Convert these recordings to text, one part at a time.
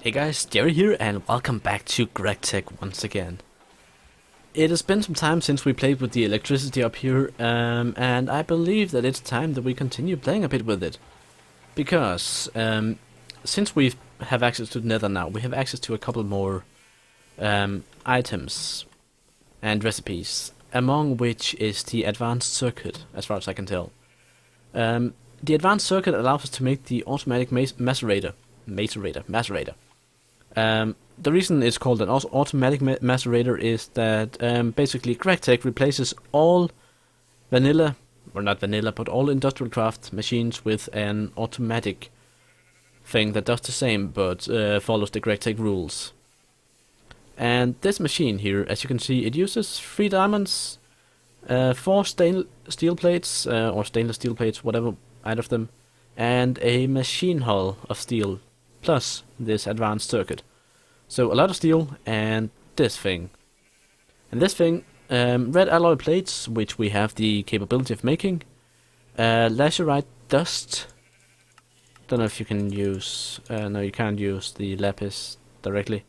Hey guys, Jerry here and welcome back to GregTech once again. It has been some time since we played with the electricity up here, and I believe that it's time that we continue playing a bit with it. Because, since we have access to the Nether now, we have access to a couple more items and recipes, among which is the advanced circuit, as far as I can tell. The advanced circuit allows us to make the automatic macerator. The reason it's called an automatic macerator is that basically GregTech replaces all vanilla, or not vanilla, but all industrial craft machines with an automatic thing that does the same but follows the GregTech rules. And this machine here, as you can see, it uses 3 diamonds, 4 steel plates, or stainless steel plates, whatever, out of them, and a machine hull of steel, plus this advanced circuit. So a lot of steel and this thing. And this thing, red alloy plates, which we have the capability of making, lacerite dust. Don't know if you can use, no you can't use the lapis directly.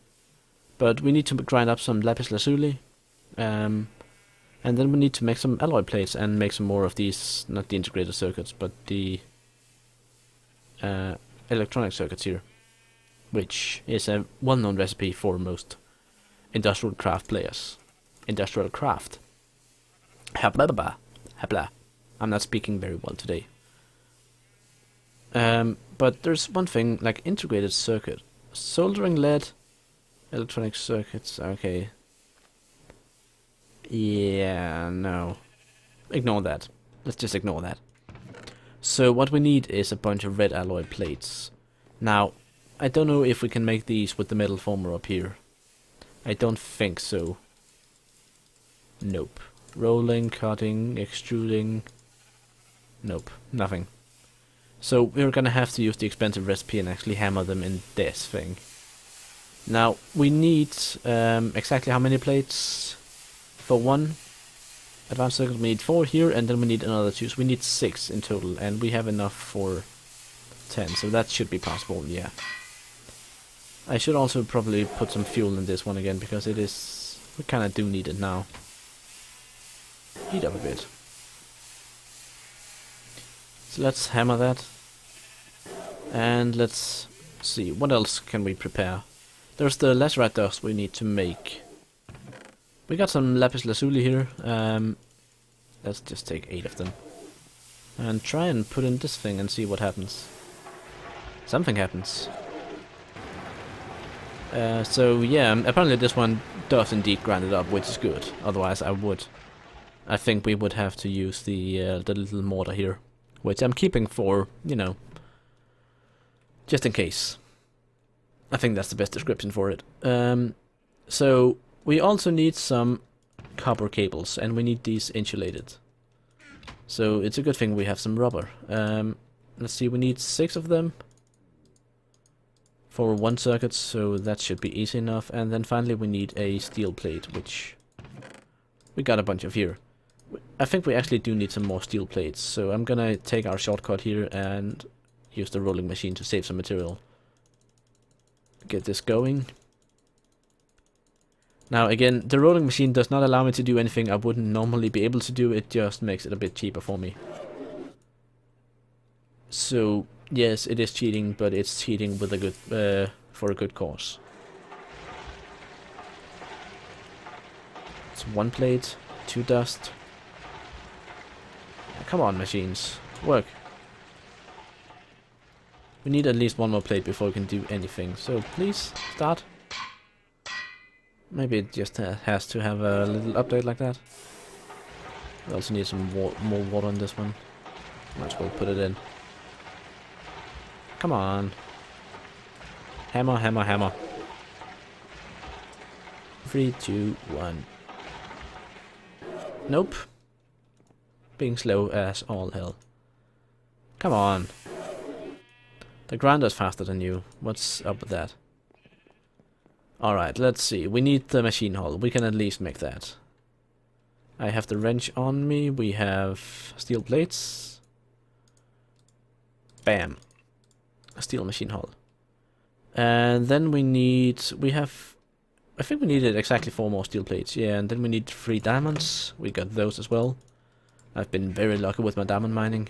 But we need to grind up some lapis lazuli. And then we need to make some alloy plates and make some more of these, not the integrated circuits, but the electronic circuits here. Which is a well-known recipe for most industrial craft players. Industrial craft. Habla. I'm not speaking very well today. But there's one thing, like integrated circuit. Soldering lead, electronic circuits, okay. Yeah, no. Ignore that. Let's just ignore that. So what we need is a bunch of red alloy plates. Now, I don't know if we can make these with the metal former up here. I don't think so. Nope. Rolling, cutting, extruding. Nope, nothing. So we're gonna have to use the expensive recipe and actually hammer them in this thing. Now, we need exactly how many plates for one advanced circuit? We need 4 here, and then we need another 2. So we need 6 in total, and we have enough for 10, so that should be possible, yeah. I should also probably put some fuel in this one again, because it is... we kinda do need it now. Heat up a bit. So let's hammer that. And let's see, what else can we prepare? There's the lacerite dust we need to make. We got some lapis lazuli here. Let's just take 8 of them. And try and put in this thing and see what happens. Something happens. So yeah, apparently this one does indeed grind it up, which is good. Otherwise I think we would have to use the little mortar here, which I'm keeping for, you know, just in case. I think that's the best description for it. So we also need some copper cables, and we need these insulated. So it's a good thing we have some rubber. Let's see, we need 6 of them for 1 circuit, so that should be easy enough. And then finally we need a steel plate, which we got a bunch of here. I think we actually do need some more steel plates, so I'm gonna take our shortcut here and use the rolling machine to save some material. Get this going. Now again, the rolling machine does not allow me to do anything I wouldn't normally be able to do, it just makes it a bit cheaper for me. So yes, it is cheating, but it's cheating with a good for a good cause. It's 1 plate, 2 dust. Come on, machines, work. We need at least 1 more plate before we can do anything. So please start. Maybe it just has to have a little update like that. We also need some more water on this one. Might as well put it in. Come on. Hammer, hammer, hammer. 3, 2, 1. Nope. Being slow as all hell. Come on. The grinder's faster than you. What's up with that? Alright, let's see. We need the machine hull. We can at least make that. I have the wrench on me. We have steel plates. Bam. a steel machine hull. And then I think we needed exactly 4 more steel plates. Yeah, and then we need 3 diamonds. We got those as well. I've been very lucky with my diamond mining.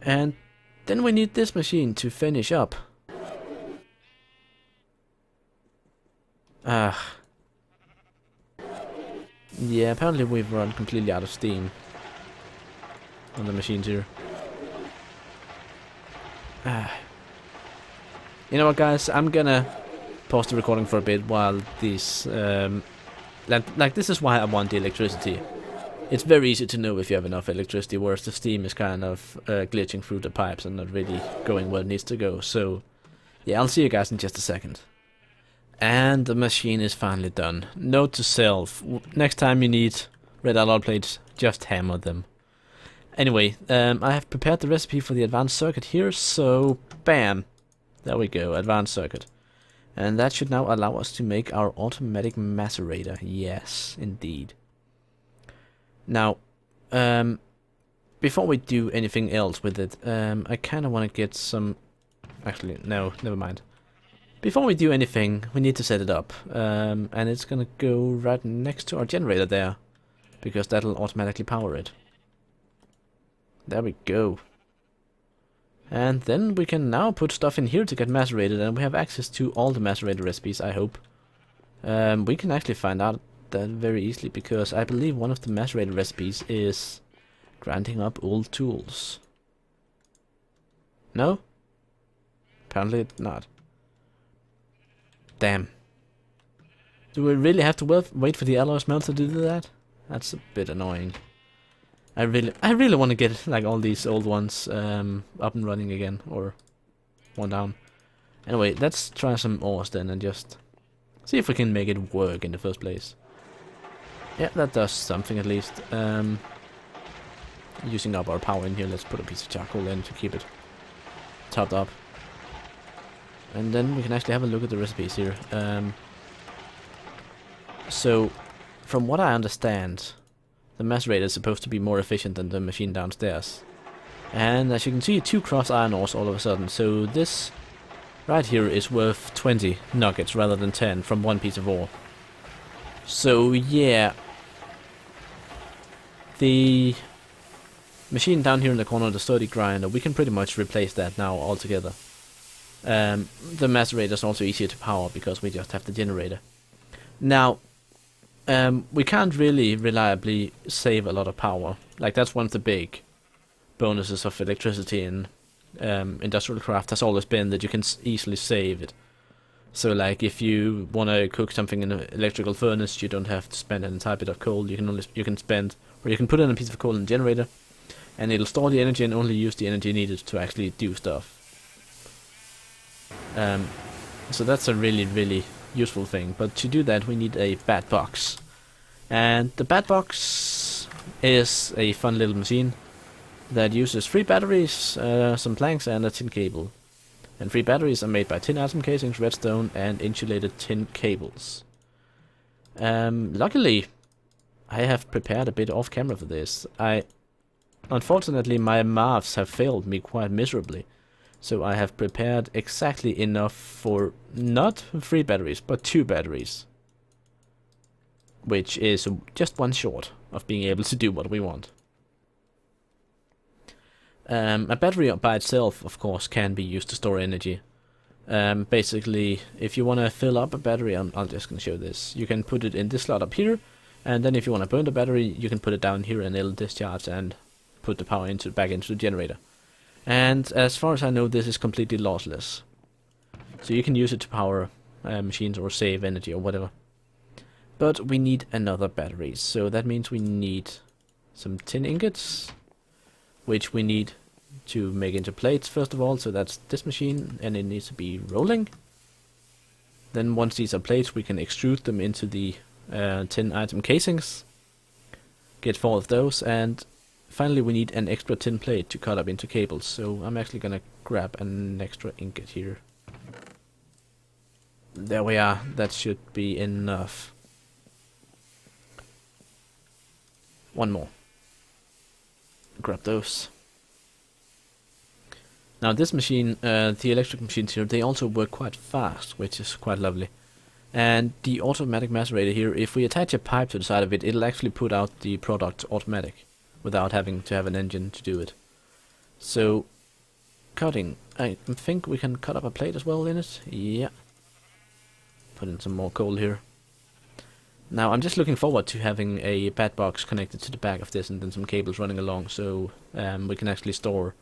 And then we need this machine to finish up. Yeah, apparently we've run completely out of steam on the machines here. You know what, guys? I'm gonna pause the recording for a bit while these like this is why I want the electricity. It's very easy to know if you have enough electricity, whereas the steam is kind of glitching through the pipes and not really going where it needs to go. So yeah, I'll see you guys in just a second. And the machine is finally done. Note to self: next time you need red alloy plates, just hammer them. Anyway, I have prepared the recipe for the advanced circuit here, so bam, there we go, advanced circuit. And that should now allow us to make our automatic macerator. Yes, indeed. Now, before we do anything else with it, I kind of want to get some... Actually, no, never mind. Before we do anything, we need to set it up. And it's going to go right next to our generator there, because that'll automatically power it. There we go. And then we can now put stuff in here to get macerated, and we have access to all the macerator recipes, I hope. We can actually find out that very easily, because I believe one of the macerator recipes is grinding up old tools. No? Apparently not. Damn. Do we really have to wait for the alloy smelter to do that? That's a bit annoying. I really want to get like all these old ones up and running again, or one down. Anyway, let's try some ores then and just see if we can make it work in the first place. Yeah, that does something at least. Using up our power in here, let's put a piece of charcoal in to keep it topped up. And then we can actually have a look at the recipes here. So, from what I understand, the macerator is supposed to be more efficient than the machine downstairs. And as you can see, 2 cross iron ores all of a sudden. So this right here is worth 20 nuggets rather than 10 from 1 piece of ore. So yeah, the machine down here in the corner, the sturdy grinder, we can pretty much replace that now altogether. The macerator is also easier to power because we just have the generator. Now, we can't really reliably save a lot of power. Like, that's one of the big bonuses of electricity in industrial craft, has always been that you can easily save it. So like, if you want to cook something in an electrical furnace, you don't have to spend an entire bit of coal. You can put in a piece of coal in the generator, and it'll store the energy and only use the energy needed to actually do stuff. So that's a really useful thing. But to do that, we need a bat box, and the bat box is a fun little machine that uses 3 batteries, some planks, and a tin cable. And 3 batteries are made by tin atom casings, redstone, and insulated tin cables. Luckily, I have prepared a bit off camera for this. Unfortunately, my maths have failed me quite miserably. So I have prepared exactly enough for not 3 batteries, but 2 batteries. Which is just 1 short of being able to do what we want. A battery by itself, of course, can be used to store energy. Basically, if you want to fill up a battery, I'm just going to show this. You can put it in this slot up here, and then if you want to burn the battery, you can put it down here and it'll discharge and put the power back into the generator. And as far as I know, this is completely lossless. So you can use it to power machines or save energy or whatever. But we need another battery, so that means we need some tin ingots, which we need to make into plates first of all. So that's this machine, and it needs to be rolling. Then once these are plates, we can extrude them into the tin item casings, get 4 of those, and finally we need an extra tin plate to cut up into cables. So I'm actually gonna grab an extra ingot here. There we are, that should be enough. 1 more. Grab those. Now this machine, the electric machines here, they also work quite fast, which is quite lovely. And the automatic macerator here, if we attach a pipe to the side of it, it'll actually put out the product automatic, without having to have an engine to do it. So, cutting. I think we can cut up a plate as well in it. Yeah. Put in some more coal here. Now I'm just looking forward to having a bat box connected to the back of this and then some cables running along, so we can actually store,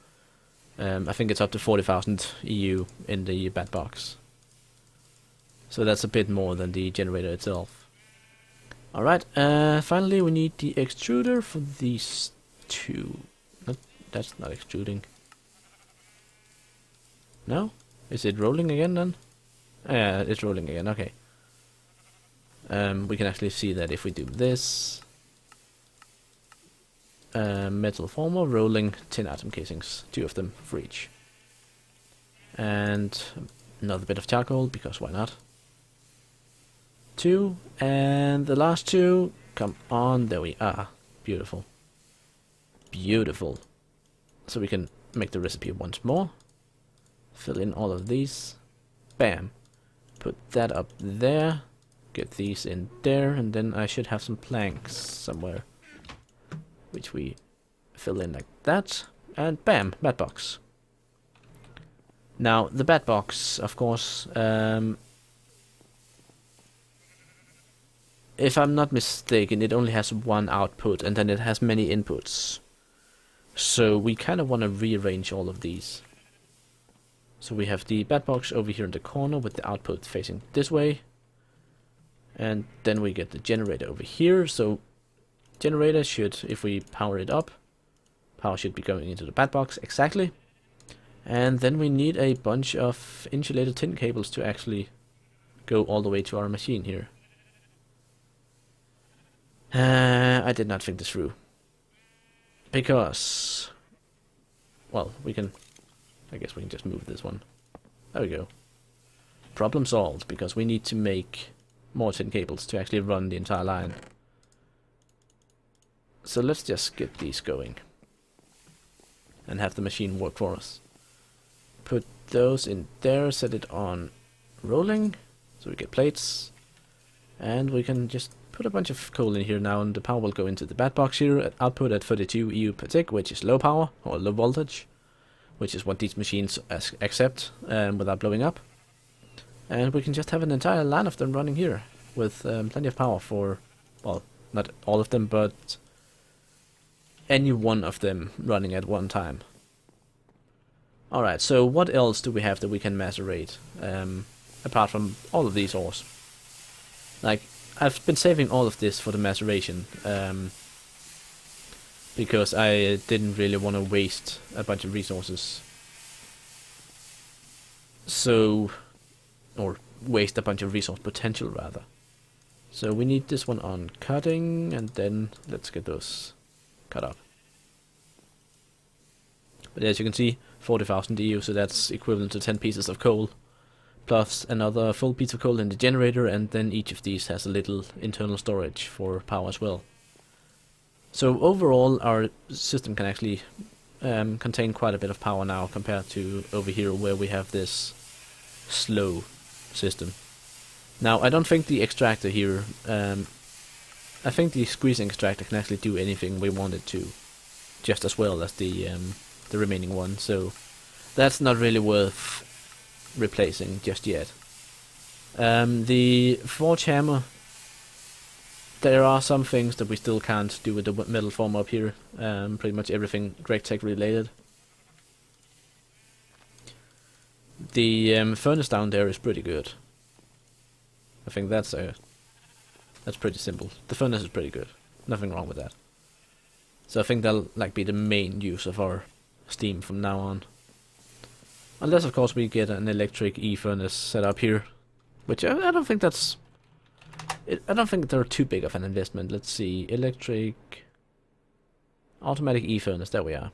I think it's up to 40,000 EU in the bat box. So that's a bit more than the generator itself. Alright, finally we need the extruder for these two. That's not extruding. No? Is it rolling again then? Yeah, it's rolling again, okay. We can actually see that if we do this. Metal former, rolling tin atom casings, 2 of them for each. And another bit of charcoal, because why not? 2, and the last 2, come on, there we are. Beautiful. Beautiful. So we can make the recipe once more. Fill in all of these. Bam. Put that up there. Get these in there, and then I should have some planks somewhere. Which we fill in like that. And bam, bat box. Now, the bat box, of course, if I'm not mistaken, it only has one output, and then it has many inputs. So we kind of want to rearrange all of these. So we have the bat box over here in the corner with the output facing this way. And then we get the generator over here. So generator should, if we power it up, power should be going into the bat box, exactly. And then we need a bunch of insulated tin cables to actually go all the way to our machine here. I did not think this through. Because, well, I guess we can just move this one. There we go. Problem solved, because we need to make more tin cables to actually run the entire line. So let's just get these going. And have the machine work for us. Put those in there, set it on rolling, so we get plates. And we can just put a bunch of coal in here now, and the power will go into the bat box here, at output at 32 EU per tick, which is low power, or low voltage, which is what these machines accept without blowing up. And we can just have an entire line of them running here, with plenty of power for, well, not all of them, but any one of them running at one time. Alright, so what else do we have that we can macerate, apart from all of these ores? Like, I've been saving all of this for the maceration, because I didn't really want to waste a bunch of resources. So, or waste a bunch of resource potential rather. So we need this one on cutting, and then let's get those cut up. But as you can see, 40,000 EU, so that's equivalent to 10 pieces of coal. Plus another full piece of coal in the generator, and then each of these has a little internal storage for power as well. So overall our system can actually contain quite a bit of power now compared to over here where we have this slow system. Now I don't think the extractor here, I think the squeezing extractor can actually do anything we want it to, just as well as the remaining one, so that's not really worth replacing just yet. The forge hammer, there are some things that we still can't do with the metal form up here, pretty much everything GregTech related. The furnace down there is pretty good. I think that's pretty simple. The furnace is pretty good, nothing wrong with that. So I think that'll be the main use of our steam from now on. Unless of course we get an electric e-furnace set up here, which I don't think that's... I don't think they're too big of an investment. Let's see, electric... automatic e-furnace, there we are.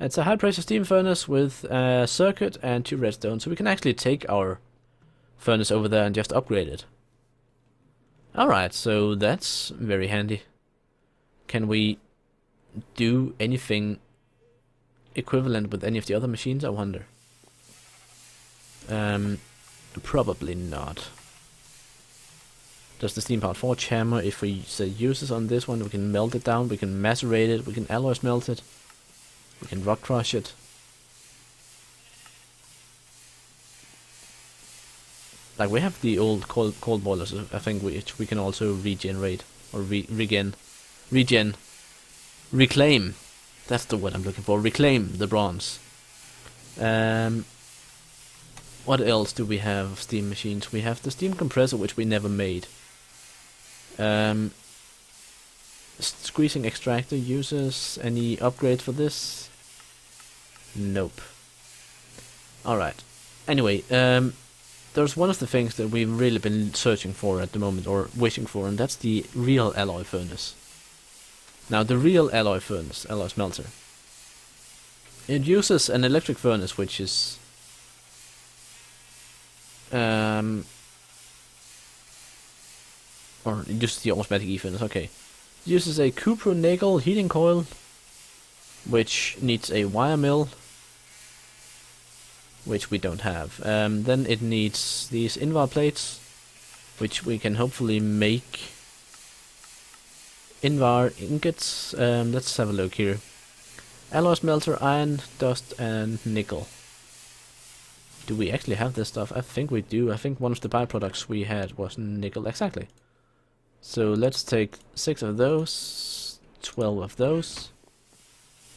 It's a high pressure steam furnace with a circuit and 2 redstone, so we can actually take our furnace over there and just upgrade it. Alright, so that's very handy. Can we do anything equivalent with any of the other machines, I wonder? Probably not. Does the steam powered forge hammer, if we say uses on this one, we can melt it down, we can macerate it, we can alloy smelt it, we can rock crush it. Like, we have the old coal boilers, I think, which we can also regenerate, or reclaim. That's the word I'm looking for. Reclaim the bronze. What else do we have of steam machines? We have the steam compressor, which we never made. Squeezing extractor uses any upgrade for this? Nope. Alright. Anyway, there's one of the things that we've really been searching for at the moment, or wishing for, and that's the real alloy furnace. Now, the real alloy furnace, alloy smelter, it uses an electric furnace, which is or it uses the automatic e-furnace, okay. It uses a cupro-nickel heating coil, which needs a wire mill, which we don't have. Then it needs these invar plates, which we can hopefully make invar ingots. Let's have a look here. Alloy smelter, iron, dust, and nickel. Do we actually have this stuff? I think we do. I think one of the byproducts we had was nickel, exactly. So let's take 6 of those, 12 of those,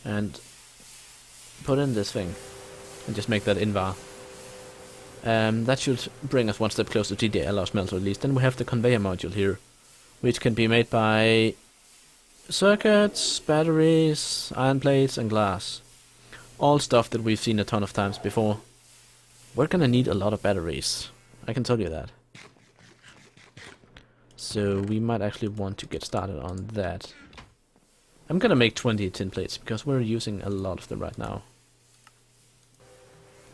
and put in this thing, and just make that invar. That should bring us one step closer to the alloy smelter at least. Then we have the conveyor module here, which can be made by circuits, batteries, iron plates, and glass. All stuff that we've seen a ton of times before. We're gonna need a lot of batteries, I can tell you that. So we might actually want to get started on that. I'm gonna make 20 tin plates, because we're using a lot of them right now.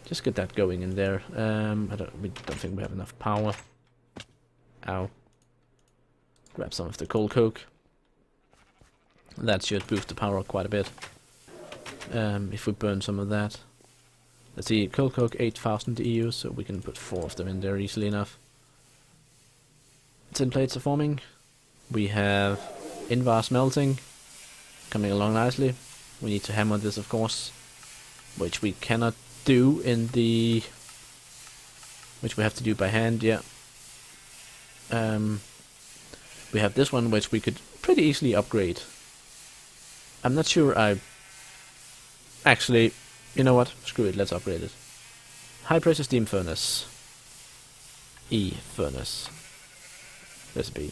Just get that going in there. We don't think we have enough power. Ow. Grab some of the coal coke. That should boost the power up quite a bit. If we burn some of that. Let's see, coal coke 8000 EU, so we can put 4 of them in there easily enough. Tin plates are forming. We have invar smelting coming along nicely. We need to hammer this, of course, which we cannot do in the... which we have to do by hand, yeah. We have this one, which we could pretty easily upgrade. I'm not sure I... Actually, you know what? Screw it, let's upgrade it. High pressure steam furnace. E furnace. Recipe.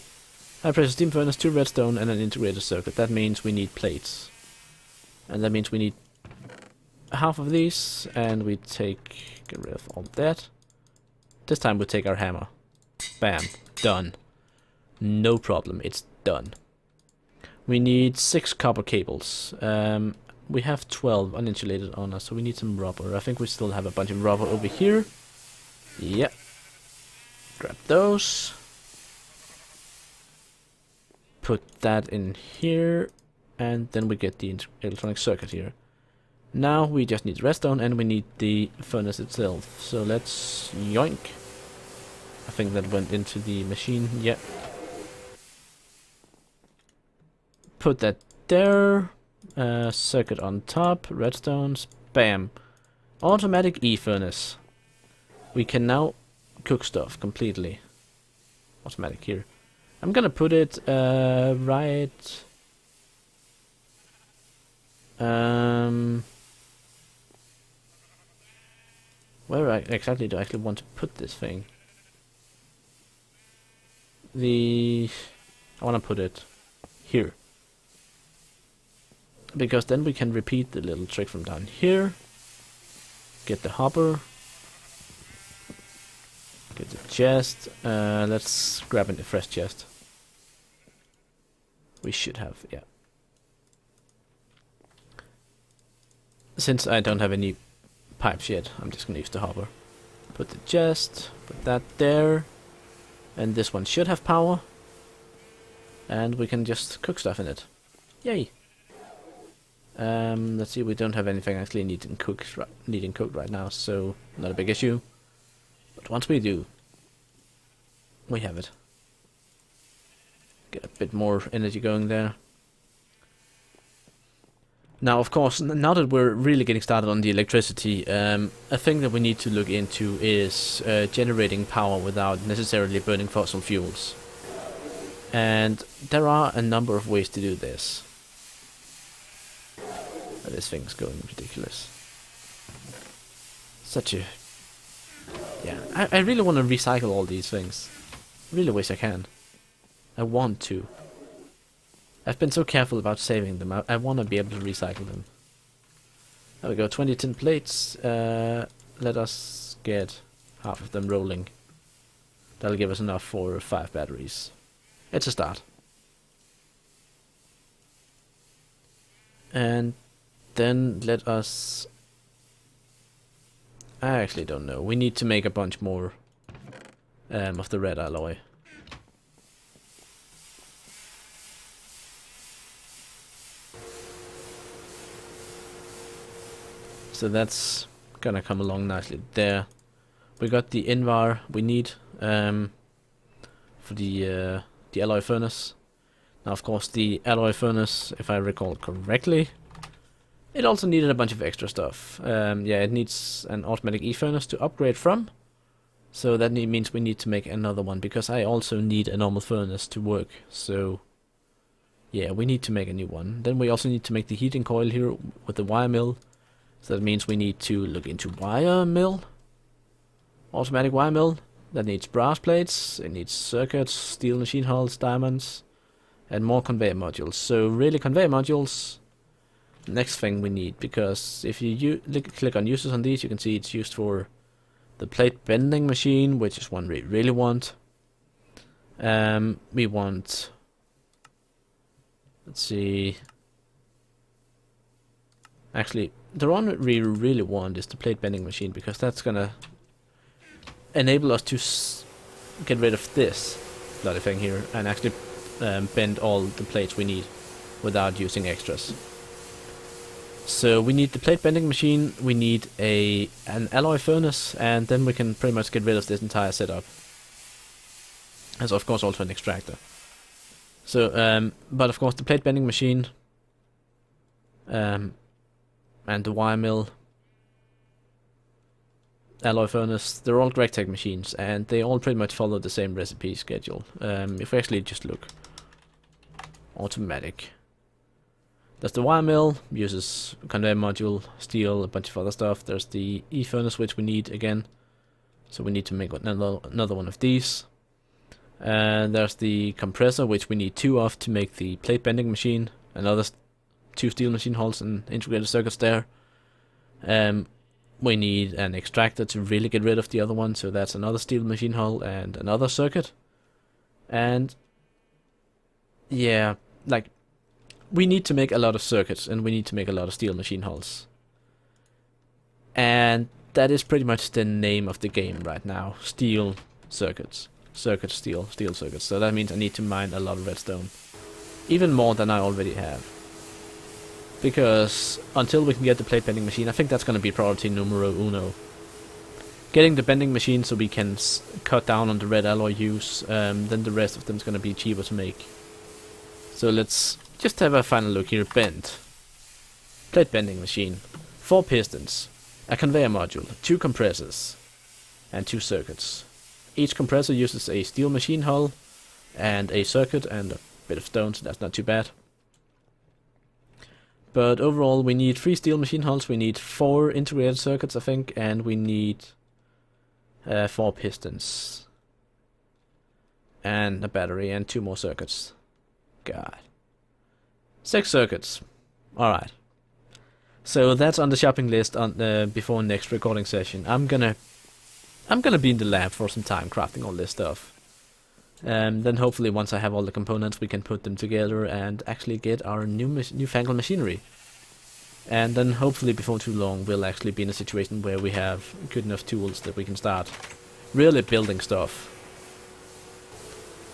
High pressure steam furnace, 2 redstone and an integrated circuit. That means we need plates. And that means we need half of these, and we get rid of all that. This time we take our hammer. Bam. Done. No problem, it's done. We need 6 copper cables. We have 12 uninsulated on us, so we need some rubber. I think we still have a bunch of rubber over here. Yep. Grab those. Put that in here, and then we get the electronic circuit here. Now we just need redstone, and we need the furnace itself. So let's yoink. I think that went into the machine. Yep. Put that there. Circuit on top, redstones, bam. Automatic e-furnace. We can now cook stuff completely. Automatic here. I'm gonna put it right... where exactly do I actually want to put this thing? I want to put it here. Because then we can repeat the little trick from down here. Get the hopper. Get the chest. Let's grab a fresh chest. We should have, yeah. Since I don't have any pipes yet, I'm just gonna use the hopper. Put the chest, put that there. And this one should have power. And we can just cook stuff in it. Yay! Let's see, we don't have anything actually needing cooked right now, so not a big issue. But once we do, we have it. Get a bit more energy going there. Now, of course, now that we're really getting started on the electricity, a thing that we need to look into is generating power without necessarily burning fossil fuels. And there are a number of ways to do this. This thing's going ridiculous. Such a... Yeah, I really want to recycle all these things. Really wish I can. I want to. I've been so careful about saving them. I want to be able to recycle them. There we go, 20 tin plates. Let us get half of them rolling. That'll give us enough for 5 batteries. It's a start. And then let us... I actually don't know. We need to make a bunch more of the red alloy. So that's gonna come along nicely there. We got the invar we need for the alloy furnace. Now, of course, the alloy furnace, if I recall correctly, it also needed a bunch of extra stuff. Yeah, it needs an automatic e-furnace to upgrade from. So that means we need to make another one, because I also need a normal furnace to work. So, yeah, we need to make a new one. Then we also need to make the heating coil here with the wire mill. So that means we need to look into wire mill. Automatic wire mill. That needs brass plates, it needs circuits, steel machine hulls, diamonds, and more conveyor modules. So really conveyor modules, next thing we need, because if you click on uses on these, you can see it's used for the plate bending machine, which is one we really want. We want, let's see, actually the one we really want is the plate bending machine, because that's gonna enable us to get rid of this bloody thing here and actually bend all the plates we need without using extras. So we need the plate bending machine, we need an alloy furnace, and then we can pretty much get rid of this entire setup. There's of course also an extractor. So, but of course the plate bending machine and the wire mill, alloy furnace, they're all GregTech machines, and they all pretty much follow the same recipe schedule. If we actually just look, automatic. There's the wire mill, uses conveyor module, steel, a bunch of other stuff. There's the e-furnace, which we need again, so we need to make another one of these. And there's the compressor, which we need 2 of to make the plate bending machine. Another 2 steel machine hulls and integrated circuits there. We need an extractor to really get rid of the other one, so that's another steel machine hull and another circuit. And yeah, like, we need to make a lot of circuits and we need to make a lot of steel machine hulls. And that is pretty much the name of the game right now. Steel circuits. Circuits, steel circuits. So that means I need to mine a lot of redstone. Even more than I already have. Because until we can get the plate bending machine, I think that's going to be priority numero uno. Getting the bending machine so we can cut down on the red alloy use, then the rest of them is going to be cheaper to make. So let's just have a final look here. Bend. Plate bending machine. 4 pistons. A conveyor module. 2 compressors. And 2 circuits. Each compressor uses a steel machine hull and a circuit and a bit of stone, so that's not too bad. But overall we need 3 steel machine hulls, we need 4 integrated circuits I think, and we need 4 pistons. And a battery and 2 more circuits. God. 6 circuits. Alright. So that's on the shopping list on before next recording session. I'm gonna be in the lab for some time crafting all this stuff. Then hopefully once I have all the components we can put them together and actually get our newfangled machinery. And then hopefully before too long we'll actually be in a situation where we have good enough tools that we can start really building stuff.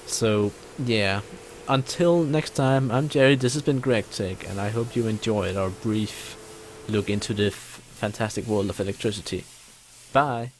So yeah, until next time, I'm Jerry, this has been GregTech, and I hope you enjoyed our brief look into the fantastic world of electricity. Bye!